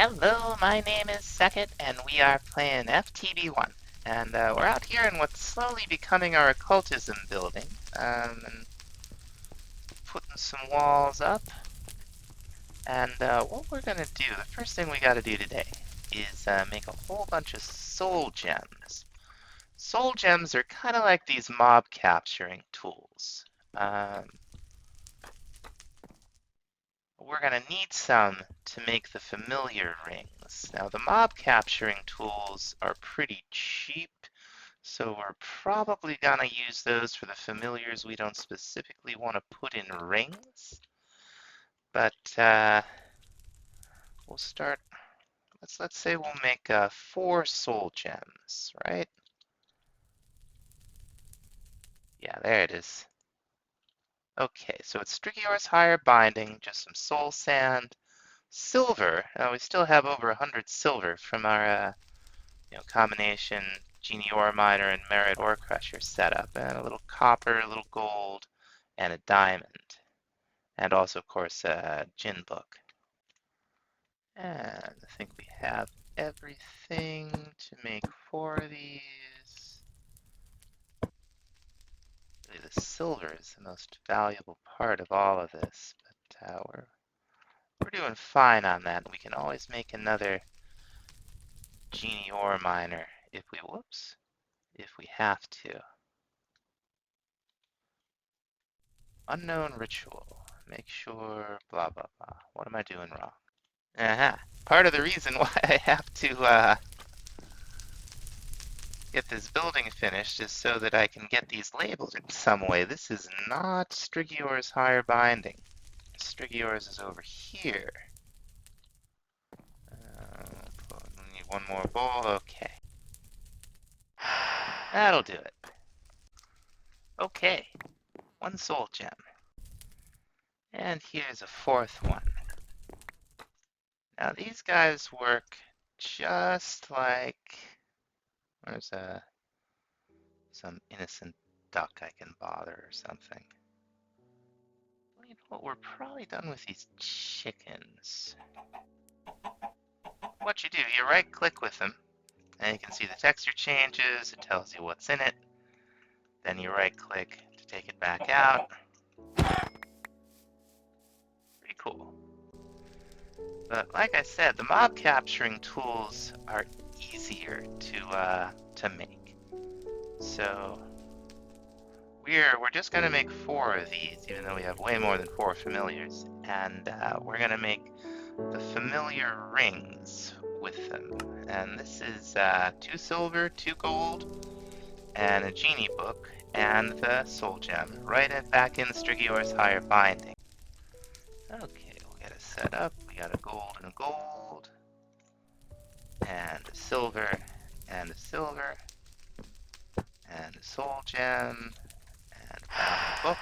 Hello, my name is Second, and we are playing FTB One. And we're out here in what's slowly becoming our occultism building, and putting some walls up. And what we're gonna do, the first thing we gotta do today, is make a whole bunch of soul gems. Soul gems are kind of like these mob capturing tools. Um, We're going to need some to make the familiar rings. Now, the mob capturing tools are pretty cheap, so we're probably going to use those for the familiars we don't specifically want to put in rings. But we'll start, let's say we'll make 4 soul gems, right? Yeah, there it is. Okay, so it's Strigior's Higher Binding, just some soul sand, silver. We still have over 100 silver from our combination Genie Ore Miner and Merit Ore Crusher setup, and a little copper, a little gold, and a diamond, and also, of course, a Gin book. And I think we have everything to make 4 of these. Really, the silver is the most valuable part of all of this, but we're doing fine on that. We can always make another Genie Ore Miner if we have to. Unknown ritual. Make sure blah blah blah. What am I doing wrong? Aha. Part of the reason why I have to get this building finished is so that I can get these labeled in some way. This is not Strigior's Higher Binding. Strigior's is over here. We need one more bowl. Okay. That'll do it. Okay. 1 soul gem. And here's a 4th one. Now these guys work just like, there's some innocent duck I can bother or something. Well, you know what, we're probably done with these chickens. What you do, you right click with them, and you can see the texture changes, it tells you what's in it. Then you right click to take it back out. Pretty cool. But like I said, the mob capturing tools are easier to make. So we're just gonna make 4 of these, even though we have way more than 4 familiars, and we're gonna make the familiar rings with them. And this is 2 silver, 2 gold, and a genie book, and the soul gem, right back in Strigior's Higher Binding. Okay, we'll get it set up. We got a gold and a gold, and a silver, and a silver, and a soul gem, and a book.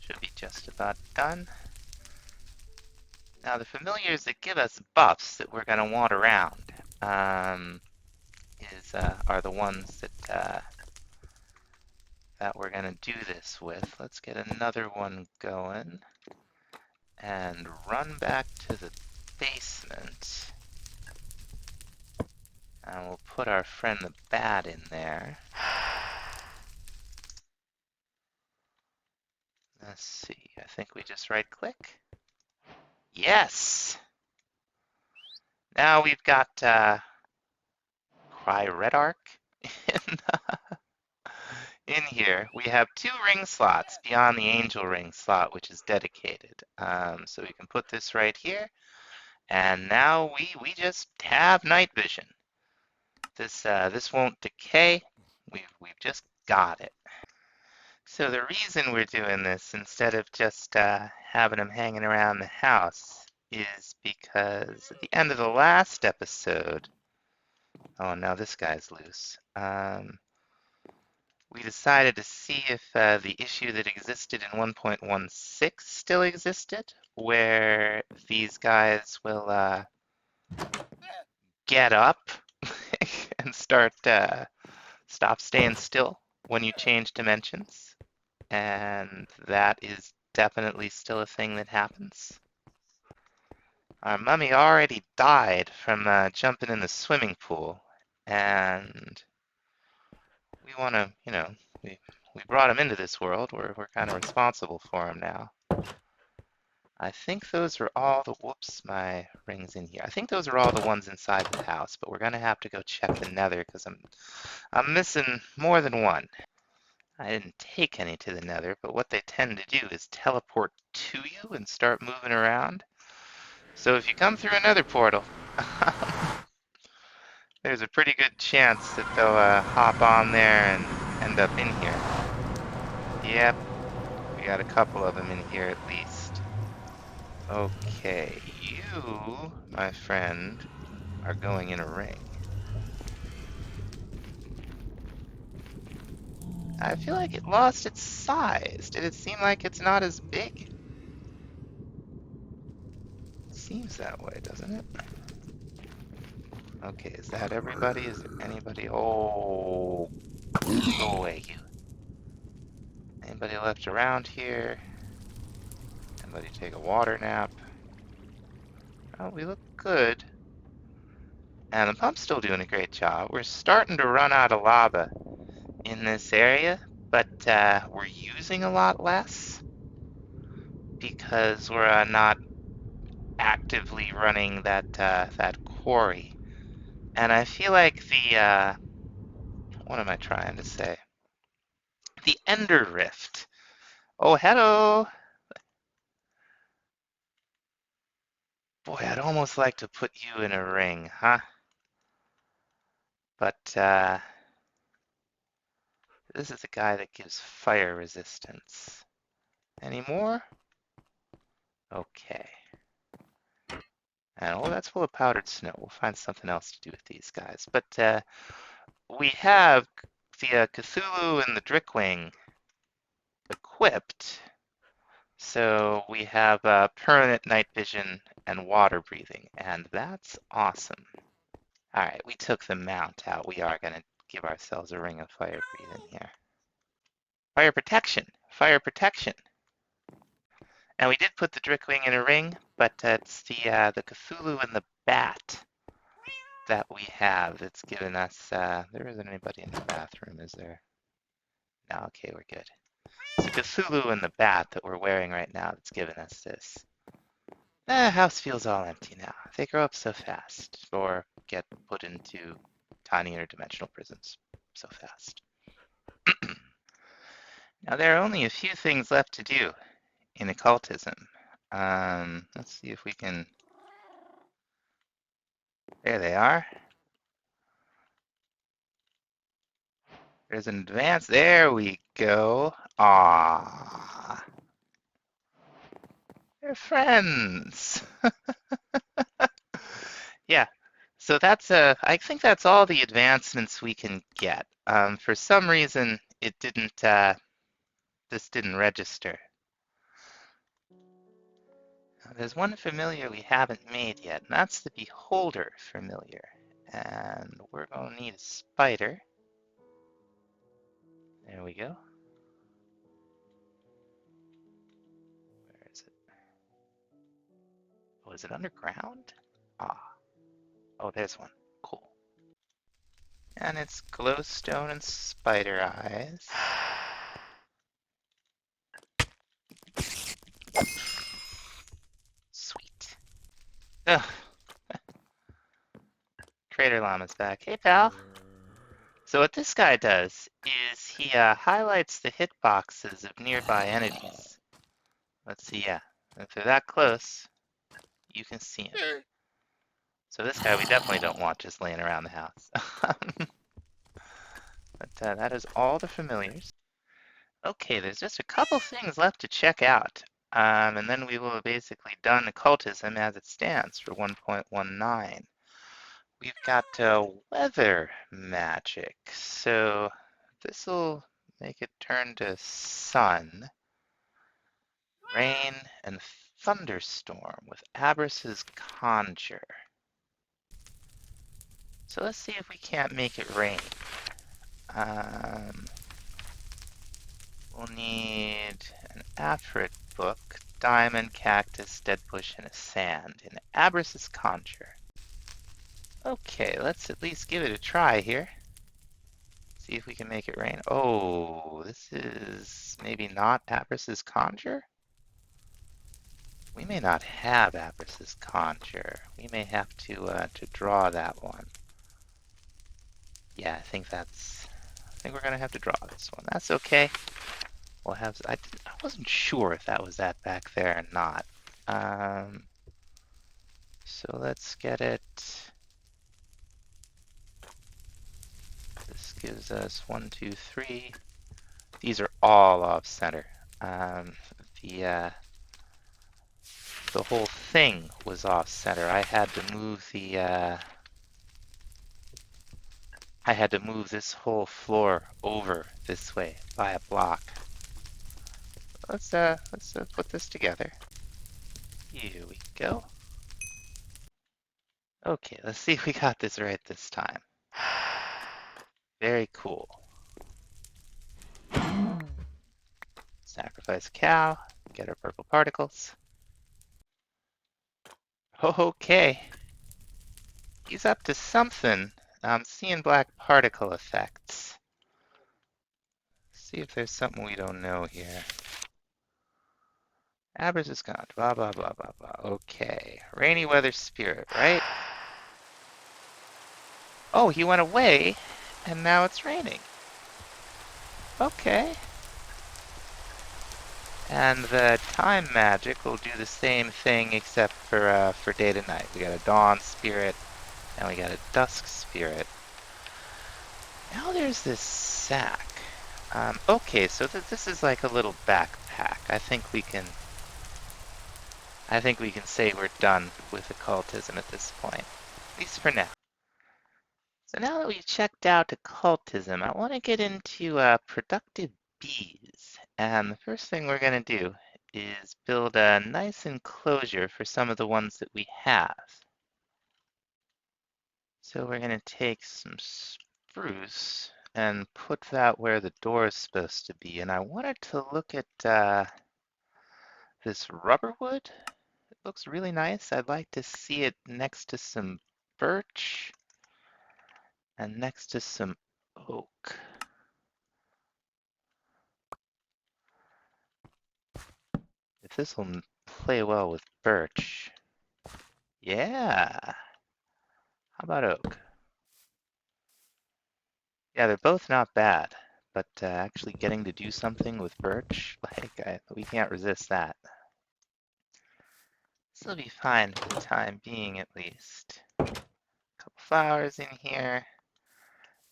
Should be just about done. Now the familiars that give us buffs that we're going to want around are the ones that we're going to do this with. Let's get another one going and run back to the basement. And we'll put our friend the bat in there. Let's see, I think we just right click. Yes! Now we've got Cry Red Arc in here. We have 2 ring slots beyond the angel ring slot, which is dedicated. So we can put this right here. And now we just have night vision. This won't decay. We've just got it. So the reason we're doing this instead of just having them hanging around the house is because at the end of the last episode, oh, now this guy's loose. We decided to see if the issue that existed in 1.16 still existed, where these guys will get up and stop staying still when you change dimensions. And that is definitely still a thing that happens. Our mummy already died from jumping in the swimming pool, and we want to, we brought him into this world. We're kind of responsible for him now. I think those are all the, whoops, my ring's in here. I think those are all the ones inside the house, but we're gonna have to go check the nether because I'm missing more than one. I didn't take any to the nether, but what they tend to do is teleport to you and start moving around. So if you come through another portal, there's a pretty good chance that they'll hop on there and end up in here. Yep, we got a couple of them in here at least. Okay, you, my friend, are going in a ring. I feel like it lost its size. Did it seem like it's not as big? Seems that way, doesn't it? Okay, is that everybody? Is there anybody? Oh, go away, you. Anybody left around here? Anybody take a water nap? Oh, we look good. And the pump's still doing a great job. We're starting to run out of lava in this area, but we're using a lot less because we're not actively running that quarry. And I feel like the what am I trying to say? The Ender Rift. Oh, hello. Boy, I'd almost like to put you in a ring, huh? But this is a guy that gives fire resistance. Any more? Okay. And oh, that's full of powdered snow. We'll find something else to do with these guys. But we have the Cthulhu and the Drickwing equipped. So we have permanent night vision and water breathing, and that's awesome. All right, we took the mount out. We are going to give ourselves a ring of fire breathing here. Fire protection, fire protection. And we did put the Drickwing in a ring, but it's the Cthulhu and the bat that we have that's given us. There isn't anybody in the bathroom, is there? No, okay, we're good. It's Cthulhu and the bat that we're wearing right now that's given us this. The house feels all empty now. They grow up so fast, or get put into tiny interdimensional prisons so fast. Now, there are only a few things left to do in occultism. Let's see if we can. There they are. There's an advance. There we go. Ah, they're friends. Yeah. So that's I think that's all the advancements we can get. For some reason, it didn't. This didn't register. There's one familiar we haven't made yet, and that's the Beholder familiar. And we're going to need a spider. There we go. Where is it? Oh, is it underground? Ah. Oh, there's one. Cool. And it's glowstone and spider eyes. Sweet. Ugh. Crater Llama's back. Hey, pal. So what this guy does is he highlights the hitboxes of nearby entities. Let's see, yeah. If they're that close, you can see him. So this guy we definitely don't want just laying around the house. But that is all the familiars. Okay, there's just a couple things left to check out. And then we will have basically done occultism as it stands for 1.19. We've got weather magic. So this will make it turn to sun, rain, and thunderstorm with Abras's conjure. So let's see if we can't make it rain. We'll need an Afrit book diamond, cactus, dead bush, and a sand in Abras's conjure. Okay, let's at least give it a try here. See if we can make it rain. Oh, this is maybe not Abras's conjure? We may not have Abras's conjure. We may have to draw that one. Yeah, I think we're gonna have to draw this one. That's okay. We'll have. I wasn't sure if that was that back there or not. So let's get it. This gives us 1, 2, 3. These are all off center. The the whole thing was off center. I had to move this whole floor over this way by a block. Let's put this together. Here we go. Okay, let's see if we got this right this time. Very cool. Sacrifice a cow, get our purple particles. Okay. He's up to something. I'm seeing black particle effects. See if there's something we don't know here. Average is gone. Blah, blah, blah, blah, blah. Okay. Rainy weather spirit, right? Oh, he went away, and now it's raining. Okay. And the time magic will do the same thing except for day to night. We got a dawn spirit, and we got a dusk spirit. Now there's this sack. Okay, so this is like a little backpack. I think we can say we're done with occultism at this point, at least for now. So now that we've checked out occultism, I want to get into productive bees. And the first thing we're going to do is build a nice enclosure for some of the ones that we have. So we're going to take some spruce and put that where the door is supposed to be. And I wanted to look at this rubber wood. It looks really nice. I'd like to see it next to some birch and next to some oak. If this will play well with birch. Yeah. How about oak? Yeah, they're both not bad, but actually getting to do something with birch, like, we can't resist that. This will be fine for the time being, at least. A couple flowers in here.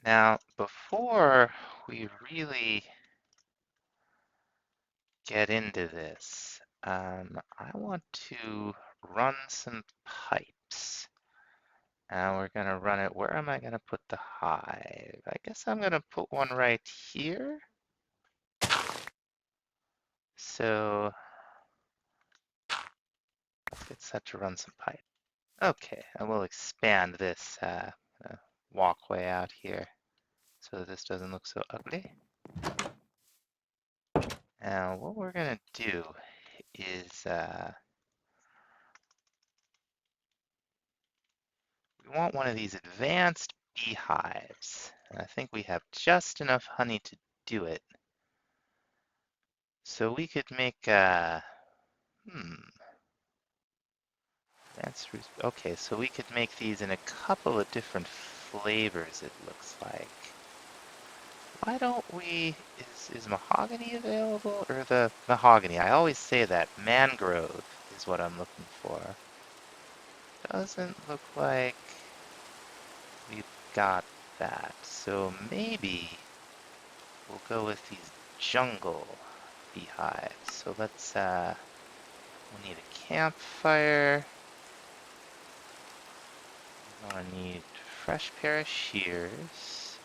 Now, before we really get into this, I want to run some pipes. And we're gonna run it. Where am I gonna put the hive? I guess I'm gonna put one right here. So let's get set to run some pipe. Okay, and we'll expand this walkway out here so that this doesn't look so ugly. And what we're gonna do is we want one of these advanced beehives. And I think we have just enough honey to do it. So we could make okay, so we could make these in a couple of different flavors, it looks like. Why don't we, is mahogany available? Or the mahogany, I always say that. Mangrove is what I'm looking for. Doesn't look like we've got that. So maybe we'll go with these jungle beehives. So let's, we'll need a campfire. We're gonna need fresh pair of shears.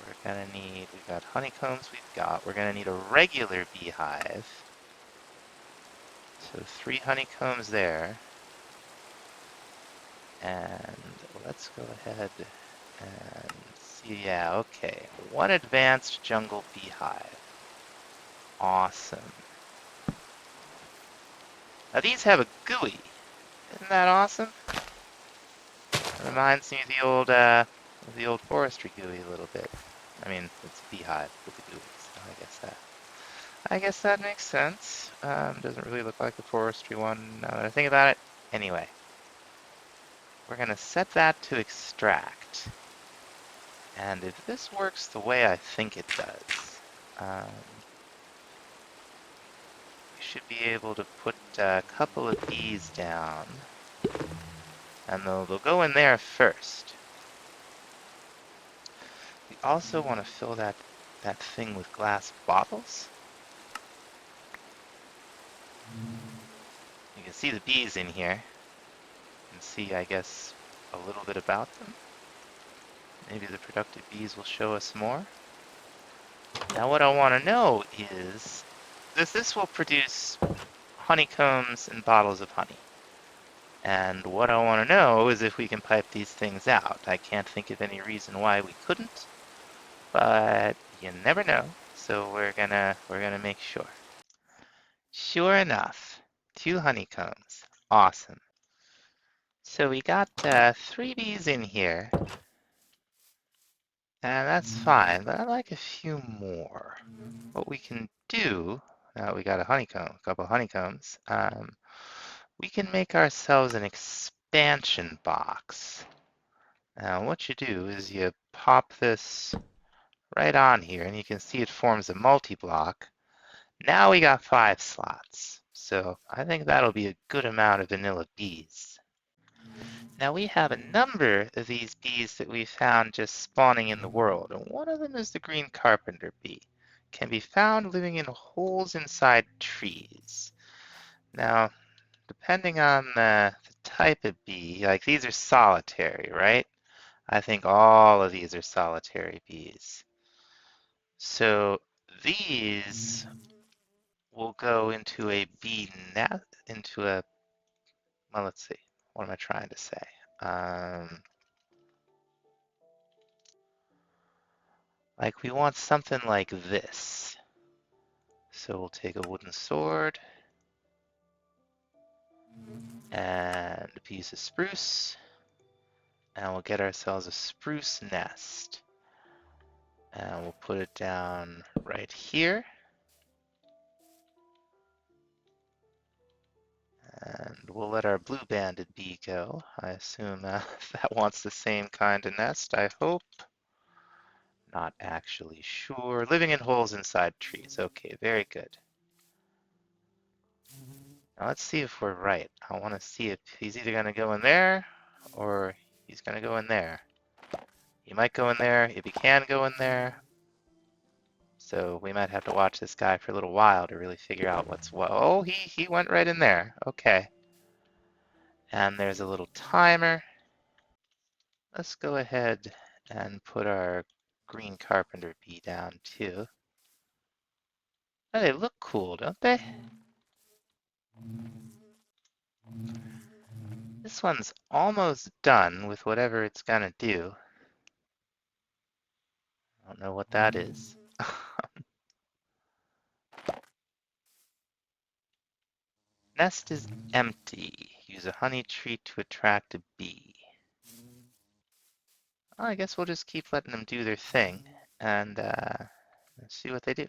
We're gonna need, we've got honeycombs, we're gonna need a regular beehive. So 3 honeycombs there. And let's go ahead and see, yeah, okay. 1 advanced jungle beehive. Awesome. Now these have a GUI. Isn't that awesome? It reminds me of the old forestry GUI a little bit. I mean, it's Beehive with the GUI, so I guess that makes sense. Doesn't really look like the forestry one now that I think about it. Anyway, we're gonna set that to extract. And if this works the way I think it does, we should be able to put a couple of bees down. And they'll go in there first. We also want to fill that thing with glass bottles. You can see the bees in here. And see, I guess, a little bit about them. Maybe the productive bees will show us more. Now what I want to know is, this will produce honeycombs and bottles of honey. And what I want to know is if we can pipe these things out. I can't think of any reason why we couldn't, but you never know. So we're gonna make sure. Sure enough, 2 honeycombs. Awesome. So we got 3 bees in here, and that's fine, but I'd like a few more. What we can do, now that we got a couple honeycombs, we can make ourselves an expansion box. Now what you do is you pop this right on here, and you can see it forms a multi-block. Now we got 5 slots, so I think that'll be a good amount of vanilla bees. Now we have a number of these bees that we found just spawning in the world, and one of them is the green carpenter bee. Can be found living in holes inside trees. Now, depending on the type of bee, like these are solitary, right? I think all of these are solitary bees. So these will go into a bee nest, well, let's see, what am I trying to say? Like we want something like this. So we'll take a wooden sword and a piece of spruce, and we'll get ourselves a spruce nest. And we'll put it down right here. And we'll let our blue banded bee go. I assume that wants the same kind of nest, I hope. Not actually sure. Living in holes inside trees. Okay, very good. Now let's see if we're right. I want to see if he's either going to go in there or he's going to go in there. He might go in there if he can go in there. So we might have to watch this guy for a little while to really figure out what's what. Oh, he went right in there. Okay. And there's a little timer. Let's go ahead and put our green carpenter bee down too. Oh, they look cool, don't they? This one's almost done with whatever it's gonna do. I don't know what that is. Nest is empty. Use a honey treat to attract a bee. Well, I guess we'll just keep letting them do their thing and see what they do.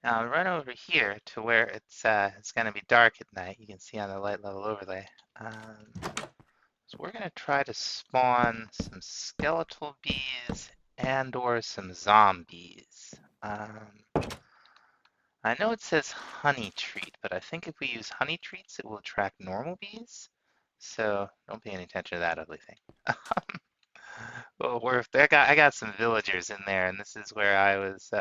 Now I'll run over here to where it's gonna be dark at night. You can see on the light level overlay. So we're gonna try to spawn some skeletal bees and or some zombies. I know it says honey treat, but I think if we use honey treats, it will attract normal bees. So don't pay any attention to that ugly thing. Well, I got some villagers in there, and this is where I was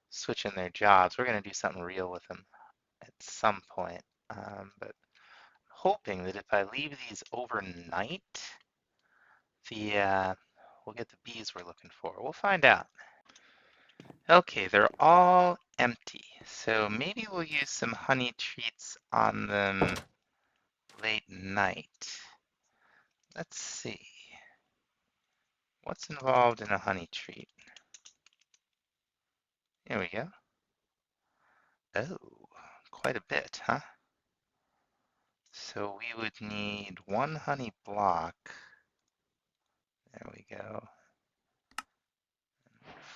switching their jobs. We're gonna do something real with them at some point, but hoping that if I leave these overnight, we'll get the bees we're looking for. We'll find out. Okay, they're all empty, so maybe we'll use some honey treats on them late night. Let's see. What's involved in a honey treat? Here we go. Oh, quite a bit, huh? So we would need 1 honey block. There we go.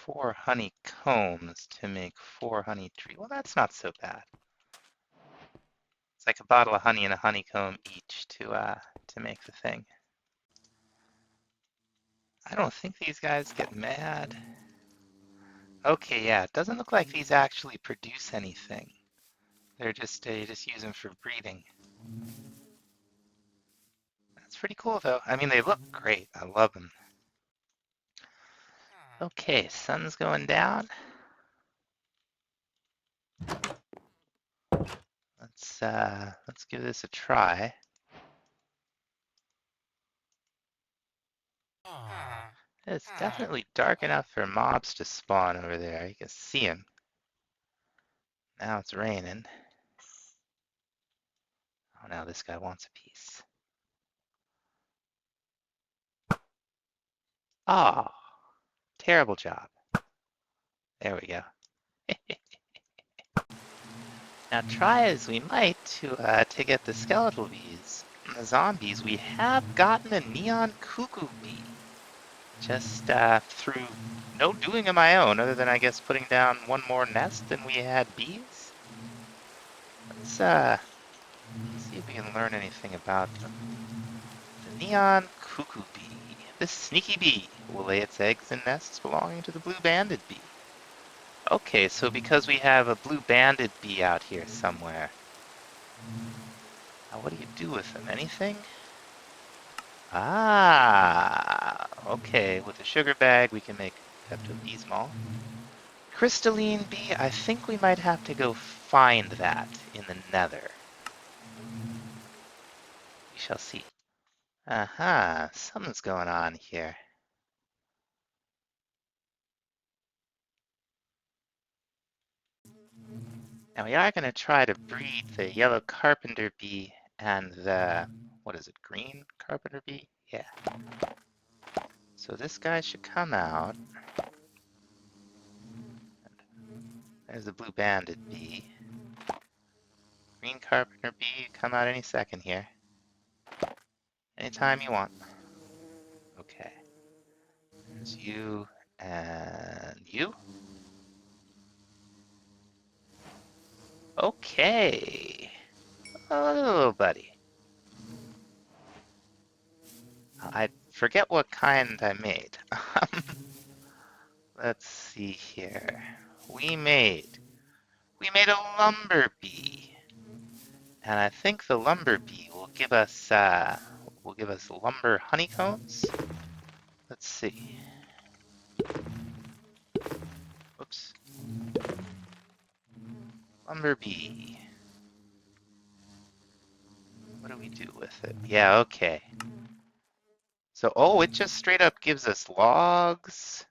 4 honey combs to make 4 honey trees. Well, that's not so bad. It's like a bottle of honey and a honeycomb each to make the thing. I don't think these guys get mad. Okay, yeah, it doesn't look like these actually produce anything. They're just you just use them for breeding. That's pretty cool though. I mean, they look great. I love them. Okay, sun's going down. Let's give this a try. It's definitely dark enough for mobs to spawn over there. You can see them. Now it's raining. Oh, now this guy wants a piece. Oh, terrible job. There we go. Now try as we might to get the skeletal bees, the zombies, we have gotten a neon cuckoo bee. Just through no doing of my own, other than I guess putting down one more nest than we had bees. Let's see if we can learn anything about them. The neon cuckoo bee. This sneaky bee will lay its eggs in nests belonging to the blue-banded bee. Okay, so because we have a blue-banded bee out here somewhere. Now what do you do with them? Anything? Ah, okay. With the sugar bag, we can make Pepto-Bismol. Crystalline bee, I think we might have to go find that in the nether. We shall see. Aha, something's going on here. Now we are going to try to breed the yellow carpenter bee and the, what is it, green carpenter bee? Yeah. So this guy should come out. There's the blue banded bee. Green carpenter bee, come out any second here. Anytime you want. Okay. There's you and you. Okay. Oh, buddy. I forget what kind I made. Let's see here. We made a lumber bee. And I think the lumber bee will give us lumber honeycombs. Let's see. Whoops. Lumber bee. What do we do with it? Yeah, okay. So, oh, it just straight up gives us logs,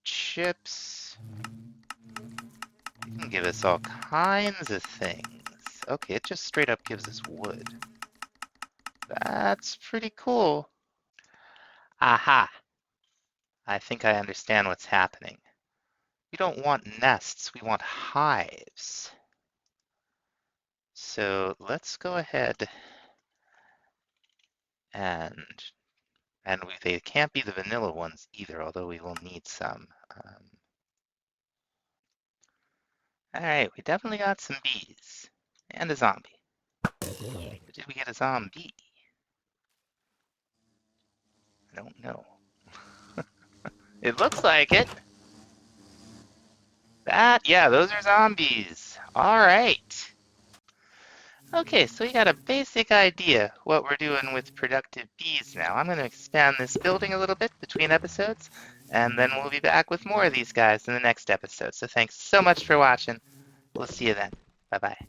chips. It can give us all kinds of things. Okay, it just straight up gives us wood. That's pretty cool. Aha! I think I understand what's happening. We don't want nests, we want hives. So let's go ahead and they can't be the vanilla ones either, although we will need some. All right, we definitely got some bees and a zombie. But did we get a zombie? I don't know. It looks like it. Yeah, those are zombies. All right. Okay, so we got a basic idea what we're doing with productive bees now. I'm going to expand this building a little bit between episodes, and then we'll be back with more of these guys in the next episode. So thanks so much for watching. We'll see you then. Bye-bye.